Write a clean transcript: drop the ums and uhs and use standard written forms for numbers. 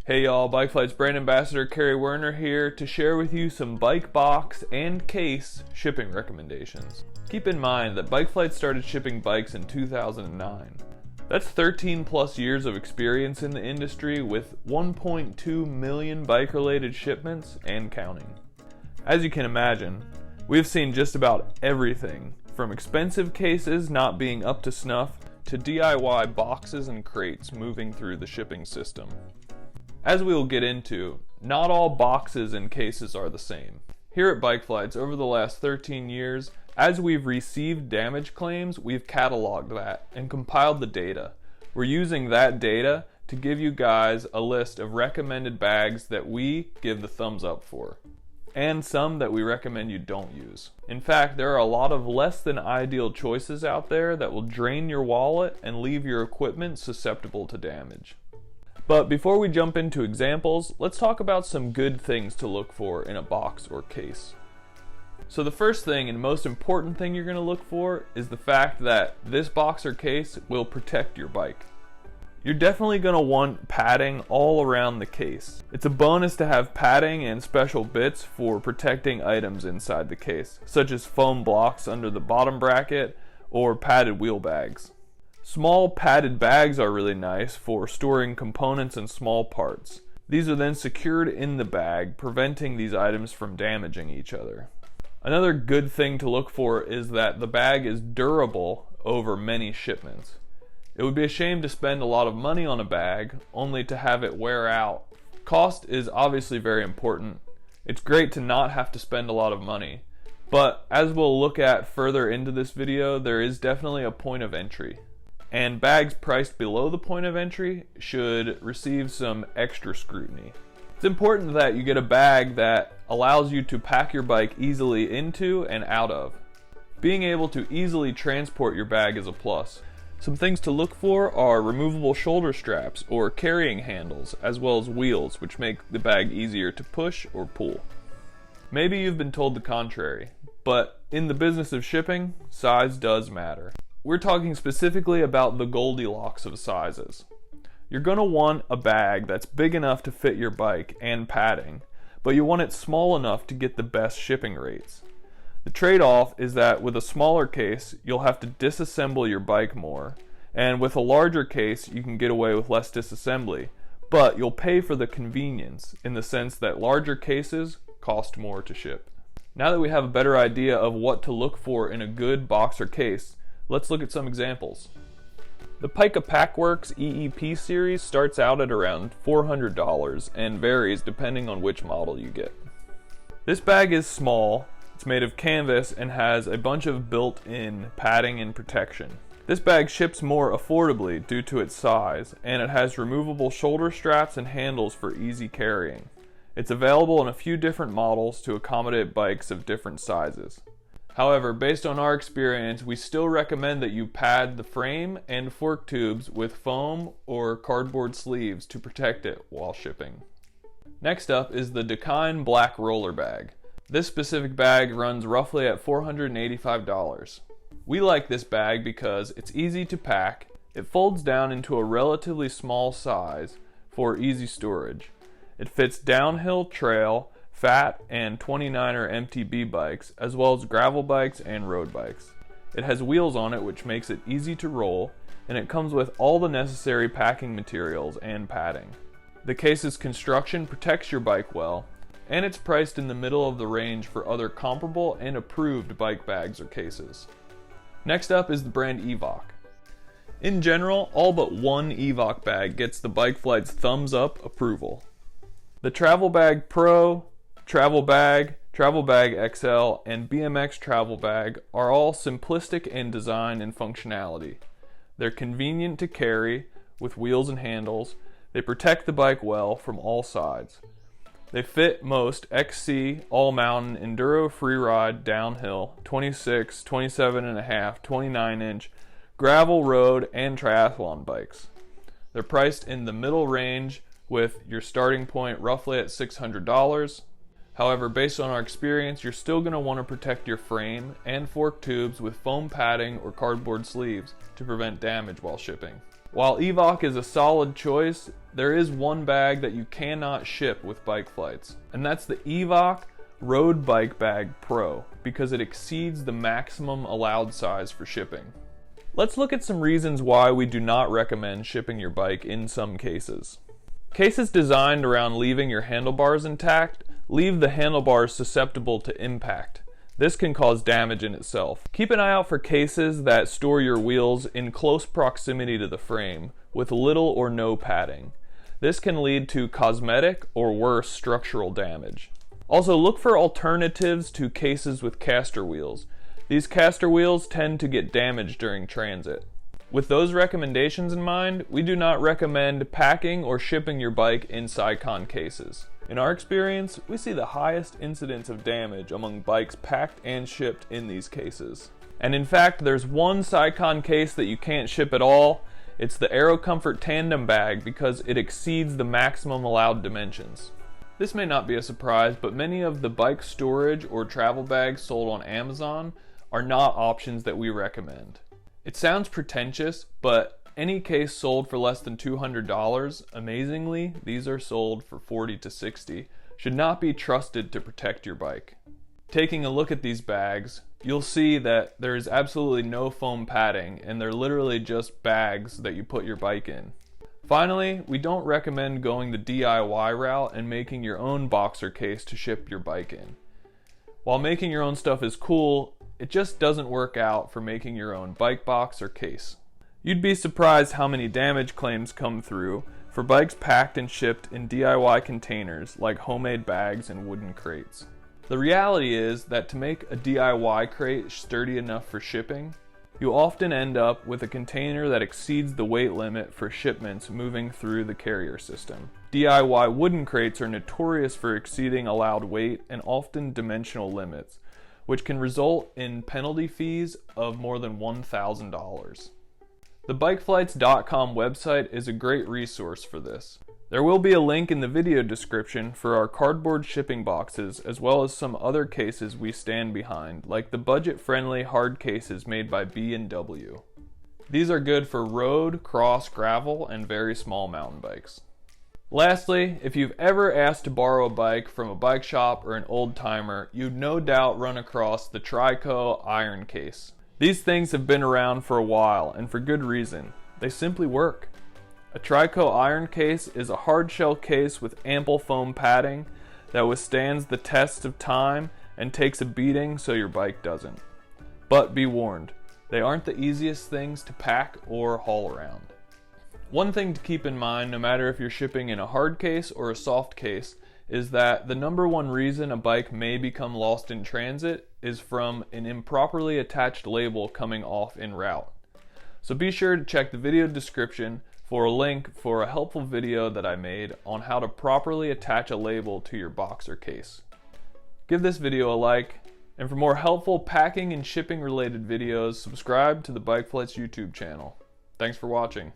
Hey y'all, BikeFlights brand ambassador Kerry Werner here to share with you some bike box and case shipping recommendations. Keep in mind that BikeFlights started shipping bikes in 2009. That's 13 plus years of experience in the industry with 1.2 million bike-related shipments and counting. As you can imagine, we've seen just about everything from expensive cases not being up to snuff to DIY boxes and crates moving through the shipping system. As we will get into, not all boxes and cases are the same. Here at BikeFlights, over the last 13 years, as we've received damage claims, we've cataloged that and compiled the data. We're using that data to give you guys a list of recommended bags that we give the thumbs up for, and some that we recommend you don't use. In fact, there are a lot of less than ideal choices out there that will drain your wallet and leave your equipment susceptible to damage. But before we jump into examples, let's talk about some good things to look for in a box or case. So the first thing and most important thing you're going to look for is the fact that this box or case will protect your bike. You're definitely going to want padding all around the case. It's a bonus to have padding and special bits for protecting items inside the case, such as foam blocks under the bottom bracket or padded wheel bags. Small padded bags are really nice for storing components and small parts. These are then secured in the bag, preventing these items from damaging each other. Another good thing to look for is that the bag is durable over many shipments. It would be a shame to spend a lot of money on a bag only to have it wear out. Cost is obviously very important. It's great to not have to spend a lot of money, but as we'll look at further into this video, there is definitely a point of entry. And bags priced below the point of entry should receive some extra scrutiny. It's important that you get a bag that allows you to pack your bike easily into and out of. Being able to easily transport your bag is a plus. Some things to look for are removable shoulder straps or carrying handles, as well as wheels, which make the bag easier to push or pull. Maybe you've been told the contrary, but in the business of shipping, size does matter. We're talking specifically about the Goldilocks of sizes. You're going to want a bag that's big enough to fit your bike and padding, but you want it small enough to get the best shipping rates. The trade-off is that with a smaller case, you'll have to disassemble your bike more, and with a larger case, you can get away with less disassembly, but you'll pay for the convenience in the sense that larger cases cost more to ship. Now that we have a better idea of what to look for in a good box or case, let's look at some examples. The Packworks EEP series starts out at around $400 and varies depending on which model you get. This bag is small, it's made of canvas and has a bunch of built-in padding and protection. This bag ships more affordably due to its size, and it has removable shoulder straps and handles for easy carrying. It's available in a few different models to accommodate bikes of different sizes. However, based on our experience, we still recommend that you pad the frame and fork tubes with foam or cardboard sleeves to protect it while shipping. Next up is the Dakine black roller bag. This specific bag runs roughly at $485. We like this bag because it's easy to pack, it folds down into a relatively small size for easy storage. It fits downhill, trail, fat, and 29er MTB bikes, as well as gravel bikes and road bikes. It has wheels on it which makes it easy to roll, and it comes with all the necessary packing materials and padding. The case's construction protects your bike well, and it's priced in the middle of the range for other comparable and approved bike bags or cases. Next up is the brand Evoc. In general, all but one Evoc bag gets the BikeFlights thumbs up approval. The Travel Bag Pro, Travel Bag XL, and BMX Travel Bag are all simplistic in design and functionality. They're convenient to carry with wheels and handles. They protect the bike well from all sides. They fit most XC all-mountain enduro freeride downhill 26, 27.5, 29-inch gravel road and triathlon bikes. They're priced in the middle range with your starting point roughly at $600. However, based on our experience, you're still going to want to protect your frame and fork tubes with foam padding or cardboard sleeves to prevent damage while shipping. While Evoc is a solid choice, there is one bag that you cannot ship with BikeFlights, and that's the Evoc Road Bike Bag Pro, because it exceeds the maximum allowed size for shipping. Let's look at some reasons why we do not recommend shipping your bike in some cases. Cases designed around leaving your handlebars intact leave the handlebars susceptible to impact. This can cause damage in itself. Keep an eye out for cases that store your wheels in close proximity to the frame with little or no padding. This can lead to cosmetic or worse structural damage. Also, look for alternatives to cases with caster wheels. These caster wheels tend to get damaged during transit. With those recommendations in mind, we do not recommend packing or shipping your bike in Sicon cases. In our experience, we see the highest incidence of damage among bikes packed and shipped in these cases. And in fact, there's one Sicon case that you can't ship at all. It's the AeroComfort Tandem Bag because it exceeds the maximum allowed dimensions. This may not be a surprise, but many of the bike storage or travel bags sold on Amazon are not options that we recommend. It sounds pretentious, but any case sold for less than $200, amazingly, these are sold for $40 to $60, should not be trusted to protect your bike. Taking a look at these bags, you'll see that there is absolutely no foam padding, and they're literally just bags that you put your bike in. Finally, we don't recommend going the DIY route and making your own boxer case to ship your bike in. While making your own stuff is cool, it just doesn't work out for making your own bike box or case. You'd be surprised how many damage claims come through for bikes packed and shipped in DIY containers like homemade bags and wooden crates. The reality is that to make a DIY crate sturdy enough for shipping, you often end up with a container that exceeds the weight limit for shipments moving through the carrier system. DIY wooden crates are notorious for exceeding allowed weight and often dimensional limits, which can result in penalty fees of more than $1,000. The BikeFlights.com website is a great resource for this. There will be a link in the video description for our cardboard shipping boxes, as well as some other cases we stand behind, like the budget-friendly hard cases made by B&W. These are good for road, cross, gravel, and very small mountain bikes. Lastly, if you've ever asked to borrow a bike from a bike shop or an old timer, you'd no doubt run across the Trico iron case. These things have been around for a while, and for good reason. They simply work. A Trico iron case is a hard shell case with ample foam padding that withstands the test of time and takes a beating so your bike doesn't. But be warned, they aren't the easiest things to pack or haul around. One thing to keep in mind, no matter if you're shipping in a hard case or a soft case, is that the number one reason a bike may become lost in transit is from an improperly attached label coming off en route. So be sure to check the video description for a link for a helpful video that I made on how to properly attach a label to your boxer case. Give this video a like, and for more helpful packing and shipping related videos, subscribe to the BikeFlights YouTube channel. Thanks for watching.